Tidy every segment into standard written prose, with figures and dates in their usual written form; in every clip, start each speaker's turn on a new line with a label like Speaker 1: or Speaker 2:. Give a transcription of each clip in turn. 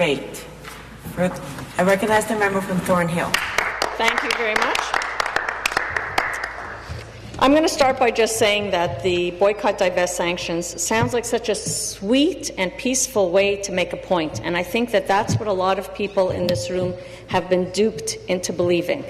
Speaker 1: debate. I recognize the member from Thornhill.
Speaker 2: Thank you very much. I'm going to start by just saying that the boycott, divest, sanctions sounds like such a sweet and peaceful way to make a point, and I think that that's what a lot of people in this room have been duped into believing,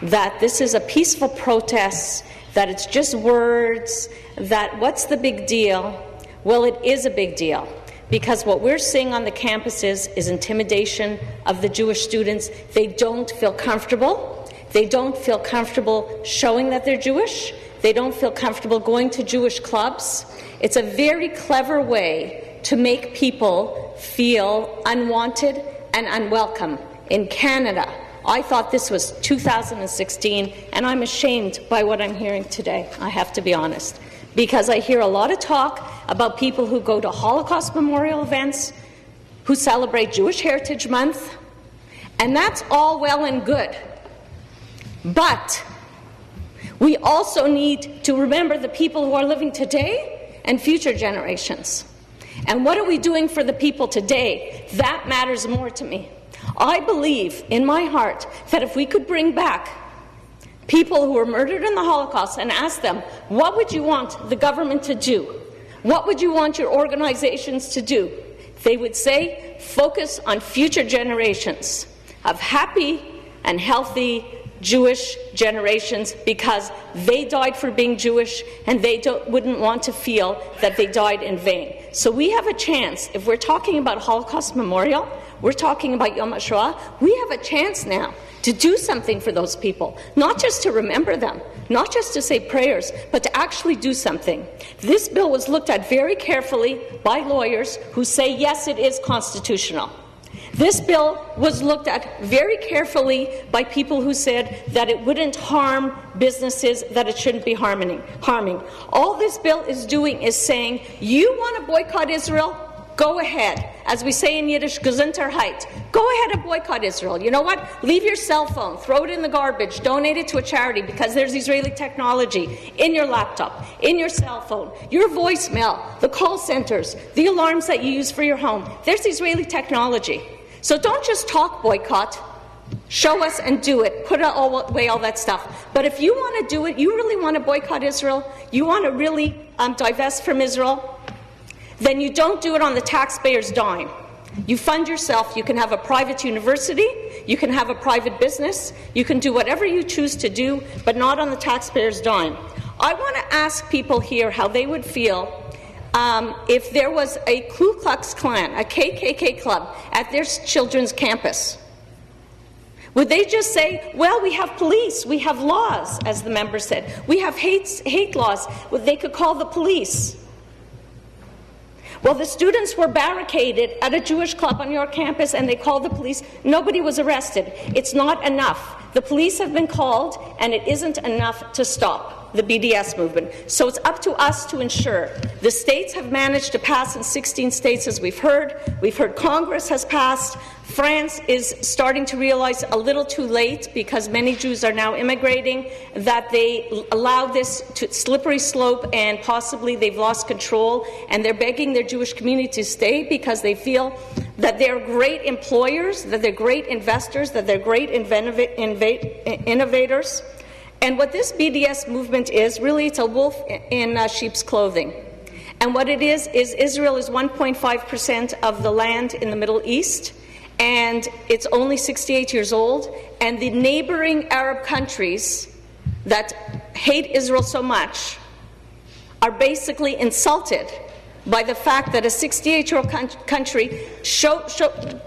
Speaker 2: that this is a peaceful protest, that it's just words, that what's the big deal? Well, it is a big deal, because what we're seeing on the campuses is intimidation of the Jewish students. They don't feel comfortable. They don't feel comfortable showing that they're Jewish. They don't feel comfortable going to Jewish clubs. It's a very clever way to make people feel unwanted and unwelcome. In Canada, I thought this was 2016, and I'm ashamed by what I'm hearing today, I have to be honest, because I hear a lot of talk about people who go to Holocaust memorial events, who celebrate Jewish Heritage Month, and that's all well and good. But we also need to remember the people who are living today and future generations. And what are we doing for the people today? That matters more to me. I believe in my heart that if we could bring back people who were murdered in the Holocaust and ask them, what would you want the government to do? What would you want your organizations to do? They would say, focus on future generations of happy and healthy Jewish generations, because they died for being Jewish and they wouldn't want to feel that they died in vain. So we have a chance, if we're talking about Holocaust Memorial, we're talking about Yom HaShoah, we have a chance now to do something for those people, not just to remember them, not just to say prayers, but to actually do something. This bill was looked at very carefully by lawyers who say, yes, it is constitutional. This bill was looked at very carefully by people who said that it wouldn't harm businesses, that it shouldn't be harming. All this bill is doing is saying, you want to boycott Israel? Go ahead. As we say in Yiddish, Gesundheit. Go ahead and boycott Israel. You know what? Leave your cell phone. Throw it in the garbage. Donate it to a charity, because there's Israeli technology in your laptop, in your cell phone, your voicemail, the call centers, the alarms that you use for your home. There's Israeli technology. So don't just talk boycott. Show us and do it. Put away all that stuff. But if you want to do it, you really want to boycott Israel, you want to really divest from Israel, then you don't do it on the taxpayer's dime. You fund yourself. You can have a private university, you can have a private business, you can do whatever you choose to do, but not on the taxpayer's dime. I want to ask people here how they would feel if there was a Ku Klux Klan, a KKK club, at their children's campus. Would they just say, well, we have police, we have laws, as the member said, we have hate laws, well, they could call the police. Well, the students were barricaded at a Jewish club on your campus and they called the police. Nobody was arrested. It's not enough. The police have been called, and it isn't enough to stop the BDS movement. So it's up to us to ensure. The states have managed to pass in 16 states, as we've heard. We've heard Congress has passed. France is starting to realize a little too late, because many Jews are now immigrating, that they allow this to slippery slope and possibly they've lost control, and they're begging their Jewish community to stay because they feel that they're great employers, that they're great investors, that they're great innovators. And what this BDS movement is, really, it's a wolf in sheep's clothing. And what it is Israel is 1.5% of the land in the Middle East, and it's only 68 years old, and the neighboring Arab countries that hate Israel so much are basically insulted by the fact that a 68-year-old country,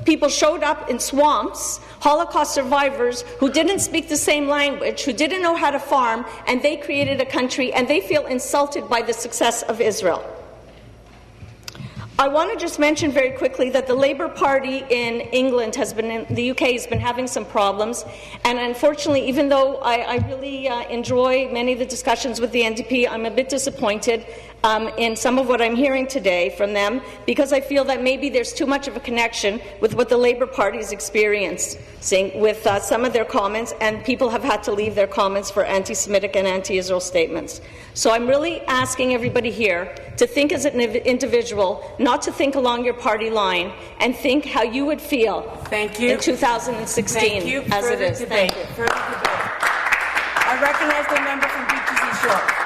Speaker 2: people showed up in swamps, Holocaust survivors who didn't speak the same language, who didn't know how to farm, and they created a country, and they feel insulted by the success of Israel. I want to just mention very quickly that the Labour Party in England the UK has been having some problems, and unfortunately, even though I really enjoy many of the discussions with the NDP, I'm a bit disappointed. in some of what I'm hearing today from them, because I feel that maybe there's too much of a connection with what the Labour Party is experiencing with some of their comments, and people have had to leave their comments for anti-Semitic and anti-Israel statements. So I'm really asking everybody here to think as an individual, not to think along your party line, and think how you would feel in 2016 as it is.
Speaker 1: Thank you. Further debate. I recognize the member from BTC Shore.